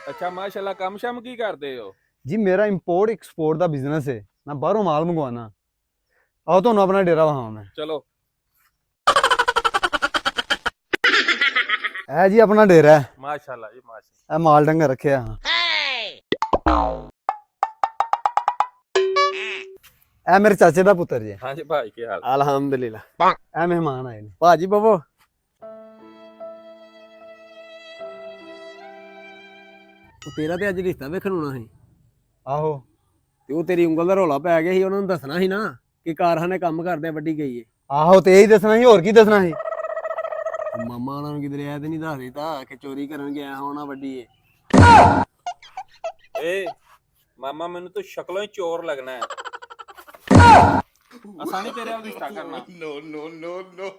ਅੱਛਾ ਮਾਸ਼ਾਅੱਲਾ, ਕੰਮ ਸ਼ਮ ਕੀ ਕਰਦੇ ਹੋ? ਜੀ ਮੇਰਾ ਇੰਪੋਰਟ ਐਕਸਪੋਰਟ ਦਾ ਬਿਜ਼ਨਸ ਹੈ। ਮੈਂ ਬਾਹਰੋਂ ਮਾਲ ਮੰਗਵਾਉਣਾ। ਆਓ ਤੁਹਾਨੂੰ ਆਪਣਾ ਡੇਰਾ ਵਿਖਾਵਾਂ ਮੈਂ। ਚਲੋ। ਇਹ ਜੀ ਆਪਣਾ ਡੇਰਾ ਹੈ। ਮਾਸ਼ਾਅੱਲਾ ਜੀ ਮਾਸ਼ਾਅੱਲਾ। ਇਹ ਮਾਲ ਡੰਗਰ ਰੱਖਿਆ ਹਾਂ। ਇਹ ਮੇਰੇ ਚਾਚੇ ਦਾ ਪੁੱਤਰ ਜੀ। ਹਾਂਜੀ ਭਾਈ, ਕੀ ਹਾਲ? ਅਲਹਮਦੁਲਿਲਾ। ਇਹ ਮਹਿਮਾਨ ਆਏ ਨੇ। ਭਾਜੀ ਬਵੋ। ਉਹ ਤੇਰਾ ਤੇ ਅੱਜ ਰਿਸ਼ਤਾ ਵੇਖਣ ਆਉਣਾ ਸੀ ਆਹੋ। ਤੇ ਉਹ ਤੇਰੀ ਉਂਗਲ ਦਾ ਰੌਲਾ ਪੈ ਗਿਆ ਸੀ, ਉਹਨਾਂ ਨੂੰ ਦੱਸਣਾ ਸੀ ਨਾ ਕਿ ਕਾਰਖਾਨੇ ਕੰਮ ਕਰਦੇ ਵੱਡੀ ਗਈ ਏ। ਆਹੋ ਤੇ ਇਹੀ ਦੱਸਣਾ ਸੀ, ਹੋਰ ਕੀ ਦੱਸਣਾ ਸੀ। ਮਾਮਾ ਉਹਨਾਂ ਨੂੰ ਕਿਧਰੇ ਐ ਤੇ ਨਹੀਂ ਦੱਸ ਦਿੱਤਾ ਕਿ ਚੋਰੀ ਕਰਨ ਗਿਆ ਹੋਣਾ ਵੱਡੀ ਏ। ਏ ਮਾਮਾ, ਮੈਨੂੰ ਤਾਂ ਸ਼ਕਲੋਂ ਹੀ ਚੋਰ ਲੱਗਣਾ ਹੈ। ਆਸਾਨੀ ਤੇਰੇ ਨਾਲ ਰਿਸ਼ਤਾ ਕਰਨਾ। No, no, no, no.